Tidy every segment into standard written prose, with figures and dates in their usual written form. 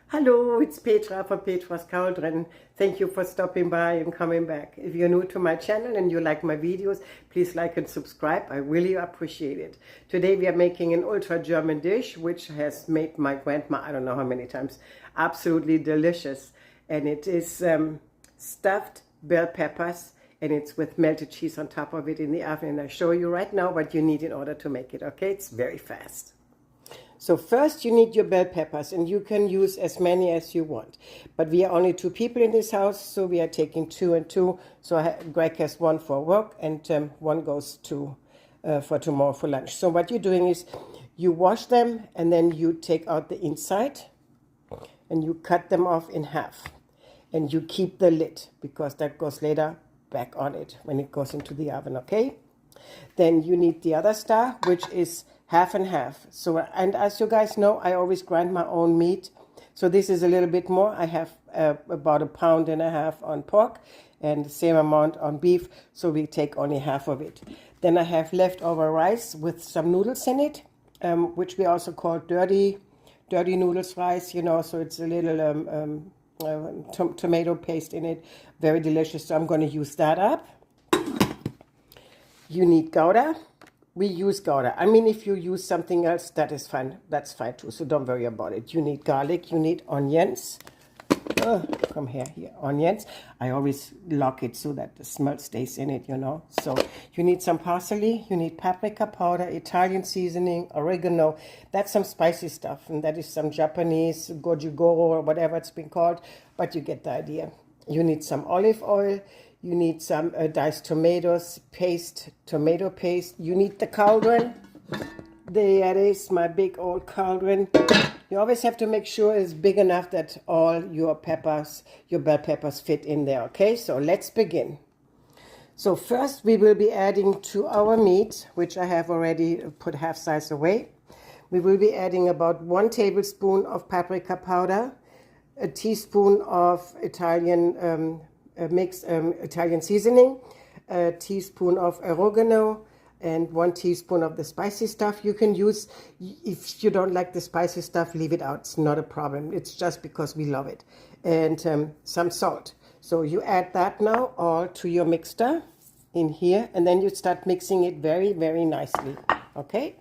Hello, it's Petra from Petra's Cauldron. Thank you for stopping by and coming back. If you're new to my channel and you like my videos, please like and subscribe. I really appreciate it. Today we are making an ultra German dish which has made my grandma, I don't know how many times, absolutely delicious. And it is stuffed bell peppers, and it's with melted cheese on top of it in the oven. And I show you right now what you need in order to make it, okay? It's very fast. So first you need your bell peppers, and you can use as many as you want. But we are only 2 people in this house, so we are taking 2 and 2. So Greg has 1 for work, and 1 goes to for tomorrow for lunch. So what you're doing is you wash them, and then you take out the inside, and you cut them off in half. And you keep the lid, because that goes later back on it when it goes into the oven, okay? Then you need the other star, which is half and half. So, and as you guys know, I always grind my own meat. So this is a little bit more. I have about 1.5 pounds on pork and the same amount on beef. So we take only half of it. Then I have leftover rice with some noodles in it, which we also call dirty noodles rice, you know. So it's a little tomato paste in it. Very delicious. So I'm going to use that up. You need Gouda. We use Gouda. I mean, if you use something else, that is fine. That's fine too, so don't worry about it. You need garlic, you need onions. Come here, onions. I always lock it so that the smell stays in it, you know. So you need some parsley, you need paprika powder, Italian seasoning, oregano. That's some spicy stuff, and that is some Japanese goju goro or whatever it's been called, but you get the idea. You need some olive oil. You need some diced tomatoes, tomato paste. You need the cauldron. There it is, my big old cauldron. You always have to make sure it's big enough that all your peppers, your bell peppers fit in there, okay? So let's begin. So first we will be adding to our meat, which I have already put half size away. We will be adding about 1 tablespoon of paprika powder, a teaspoon of Italian Italian seasoning, a teaspoon of oregano, and 1 teaspoon of the spicy stuff. You can use, if you don't like the spicy stuff, leave it out. It's not a problem. It's just because we love it. And some salt. So you add that now all to your mixture in here, and then you start mixing it very, very nicely. Okay?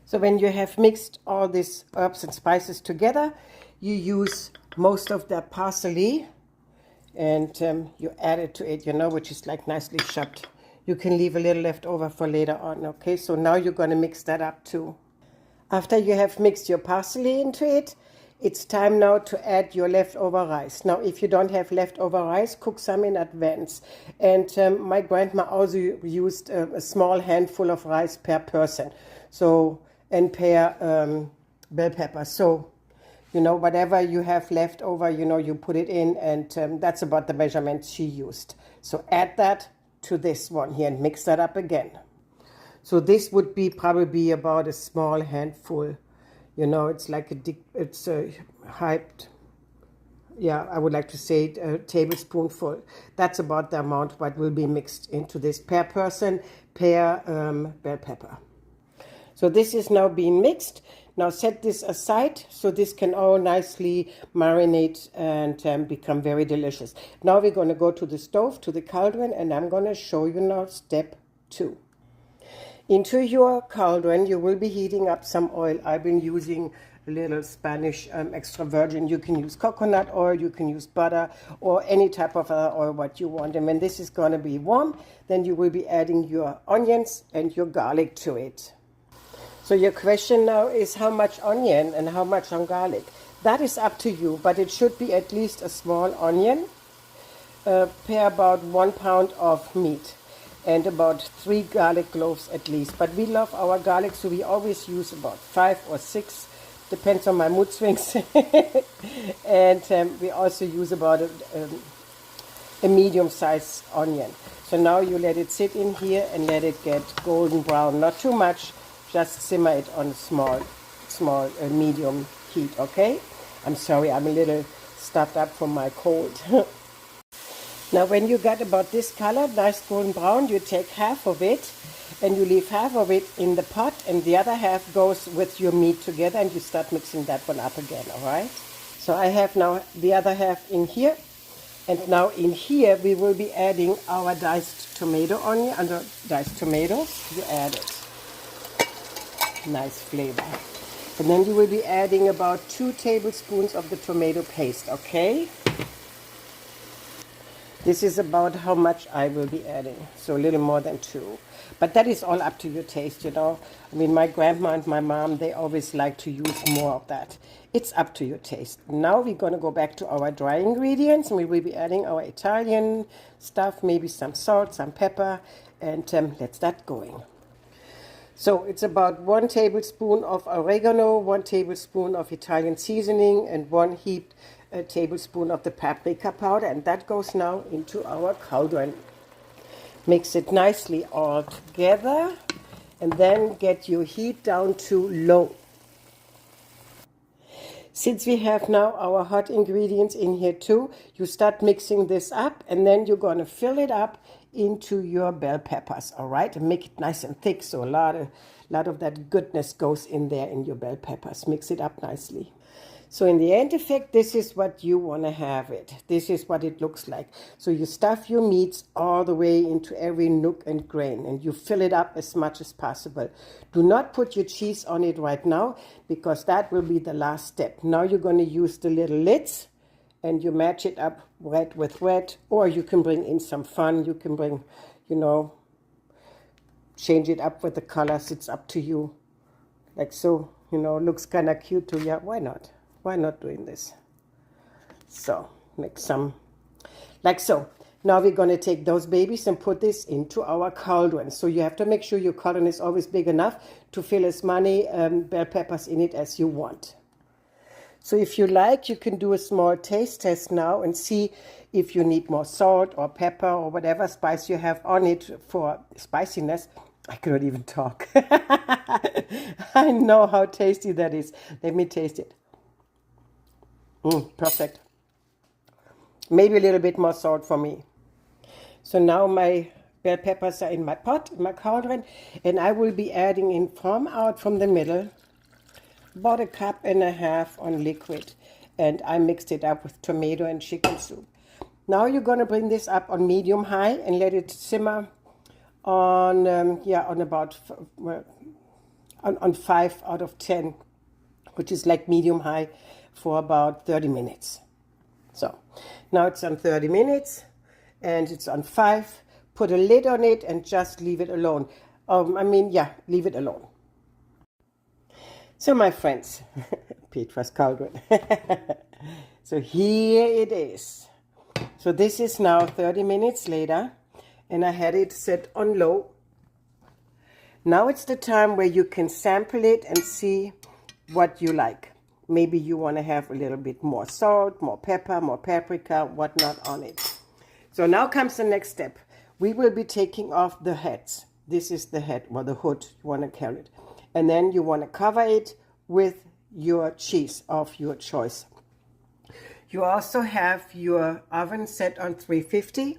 So when you have mixed all these herbs and spices together, you use most of the parsley, and you add it to it, you know, which is like nicely chopped. You can leave a little left over for later on, okay? So now you're going to mix that up too. After you have mixed your parsley into it, it's time now to add your leftover rice. Now, if you don't have leftover rice, cook some in advance. And my grandma also used a small handful of rice per person, so, and per bell pepper. So, you know, whatever you have left over, you know, you put it in, and that's about the measurement she used. So add that to this one here and mix that up again. So this would be probably about a small handful. You know, it's like it's a hyped, yeah, I would like to say a tablespoonful. That's about the amount what will be mixed into this per person, per bell pepper. So this is now being mixed. Now set this aside so this can all nicely marinate and become very delicious. Now we're going to go to the stove, to the cauldron, and I'm going to show you now step 2. Into your cauldron, you will be heating up some oil. I've been using a little Spanish extra virgin. You can use coconut oil, you can use butter, or any type of other oil what you want. And when this is going to be warm, then you will be adding your onions and your garlic to it. So your question now is how much onion and how much on garlic. That is up to you, but it should be at least a small onion per about 1 pound of meat, and about 3 garlic cloves at least. But we love our garlic, so we always use about 5 or 6, depends on my mood swings. And we also use about a medium-sized onion. So now you let it sit in here and let it get golden brown, not too much. Just simmer it on small, medium heat, okay? I'm sorry, I'm a little stuffed up from my cold. Now when you got about this color, nice golden brown, you take half of it and you leave half of it in the pot and the other half goes with your meat together and you start mixing that one up again, all right? So I have now the other half in here. And now in here we will be adding our diced tomato onion, under diced tomatoes. You add it. Nice flavor. And then you will be adding about 2 tablespoons of the tomato paste, okay? This is about how much I will be adding, so a little more than 2. But that is all up to your taste, you know. I mean, my grandma and my mom, they always like to use more of that. It's up to your taste. Now we're going to go back to our dry ingredients, and we will be adding our Italian stuff, maybe some salt, some pepper, and let's start going. So it's about 1 tablespoon of oregano, 1 tablespoon of Italian seasoning, and 1 heaped tablespoon of the paprika powder, and that goes now into our cauldron. Mix it nicely all together, and then get your heat down to low. Since we have now our hot ingredients in here too, you start mixing this up, and then you're going to fill it up into your bell peppers, all right? And make it nice and thick, so a lot of that goodness goes in there in your bell peppers. Mix it up nicely. So in the end effect, this is what you want to have it. This is what it looks like. So you stuff your meats all the way into every nook and grain, and you fill it up as much as possible. Do not put your cheese on it right now, because that will be the last step. Now you're going to use the little lids, and you match it up red with red, or you can bring in some fun. You can bring, you know, change it up with the colors. It's up to you. Like so, you know, looks kind of cute too. Yeah, why not? Why not doing this? So make some like so. Now we're going to take those babies and put this into our cauldron. So you have to make sure your cauldron is always big enough to fill as many bell peppers in it as you want. So if you like, you can do a small taste test now and see if you need more salt or pepper or whatever spice you have on it for spiciness. I cannot even talk. I know how tasty that is. Let me taste it. Perfect. Maybe a little bit more salt for me. So now my bell peppers are in my pot, in my cauldron, and I will be adding in out from the middle about 1.5 cups on liquid, and I mixed it up with tomato and chicken soup. Now you're going to bring this up on medium high and let it simmer on about 5 out of 10, which is like medium high, for about 30 minutes. So now it's on 30 minutes and it's on 5. Put a lid on it and just leave it alone. Leave it alone. So my friends, Petra's cauldron. So here it is. So this is now 30 minutes later, and I had it set on low. Now it's the time where you can sample it and see what you like. Maybe you want to have a little bit more salt, more pepper, more paprika, whatnot on it. So now comes the next step. We will be taking off the heads. This is the head, or the hood, you want to carry it. And then you want to cover it with your cheese of your choice. You also have your oven set on 350,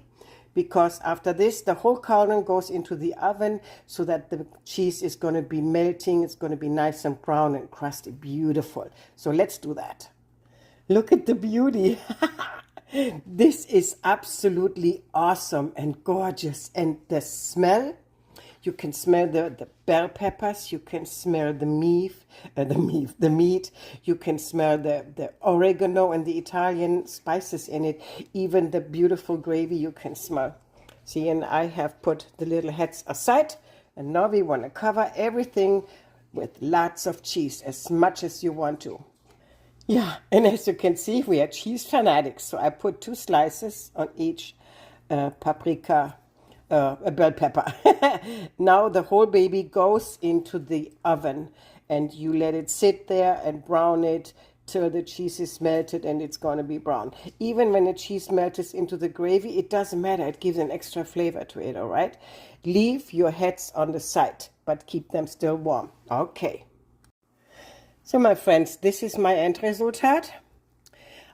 because after this, the whole cauldron goes into the oven so that the cheese is going to be melting. It's going to be nice and brown and crusty, beautiful. So let's do that. Look at the beauty. This is absolutely awesome and gorgeous. And the smell, you can smell the bell peppers, you can smell the meat, you can smell the oregano and the Italian spices in it, even the beautiful gravy you can smell. See, and I have put the little heads aside, and now we want to cover everything with lots of cheese, as much as you want to. Yeah, and as you can see, we are cheese fanatics, so I put 2 slices on each paprika, a bell pepper. Now the whole baby goes into the oven, and you let it sit there and brown it till the cheese is melted, and it's going to be brown. Even when the cheese melts into the gravy, it doesn't matter. It gives an extra flavor to it, all right? Leave your heads on the side, but keep them still warm. Okay. So my friends, this is my end result.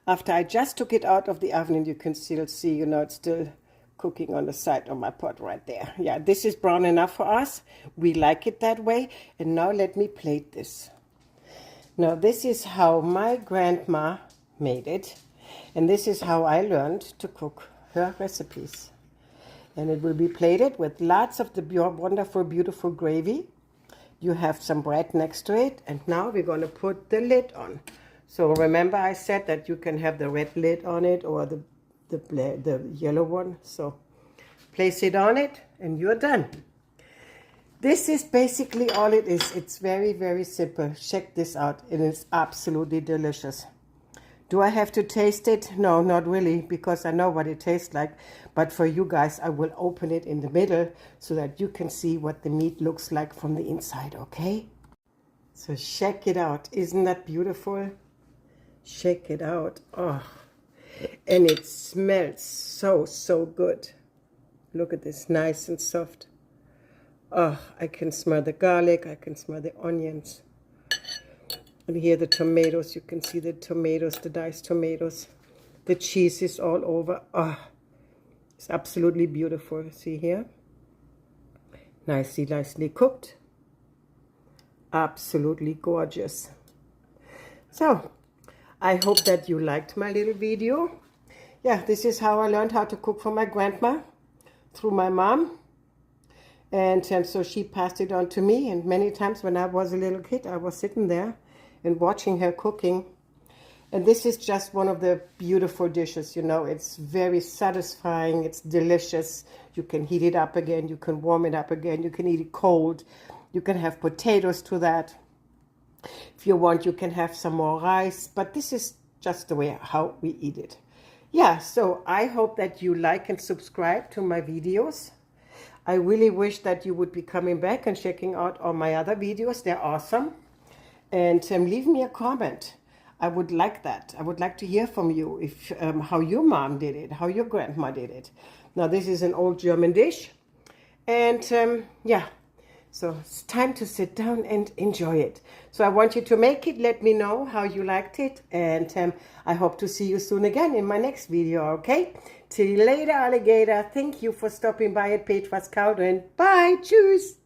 after I just took it out of the oven, and you can still see, you know, it's still cooking on the side of my pot right there. Yeah, this is brown enough for us. We like it that way. And now let me plate this. Now this is how my grandma made it. And this is how I learned to cook her recipes. And it will be plated with lots of the wonderful, beautiful gravy. You have some bread next to it. And now we're going to put the lid on. So remember I said that you can have the red lid on it or the yellow one. So place it on it and you're done. This is basically all it is. It's very, very simple. Check this out. It is absolutely delicious. Do I have to taste it? No, not really, because I know what it tastes like. But for you guys, I will open it in the middle so that you can see what the meat looks like from the inside, okay? So check it out. Isn't that beautiful? Check it out. Oh. And it smells so, so good. Look at this, nice and soft. Oh, I can smell the garlic. I can smell the onions. And here the tomatoes. You can see the tomatoes, the diced tomatoes. The cheese is all over. Oh, it's absolutely beautiful. See here? Nicely, nicely cooked. Absolutely gorgeous. So, I hope that you liked my little video. Yeah, this is how I learned how to cook for my grandma through my mom. And so she passed it on to me. And many times when I was a little kid, I was sitting there and watching her cooking. And this is just one of the beautiful dishes, you know. It's very satisfying. It's delicious. You can heat it up again. You can warm it up again. You can eat it cold. You can have potatoes to that. If you want, you can have some more rice, but this is just the way how we eat it. Yeah, so I hope that you like and subscribe to my videos. I really wish that you would be coming back and checking out all my other videos. They're awesome. And leave me a comment. I would like that. I would like to hear from you if how your mom did it, how your grandma did it. Now, this is an old German dish. And yeah. So it's time to sit down and enjoy it. So I want you to make it. Let me know how you liked it. And I hope to see you soon again in my next video, okay? Till later, alligator. Thank you for stopping by at Petra's Cauldron. Bye. Tschüss.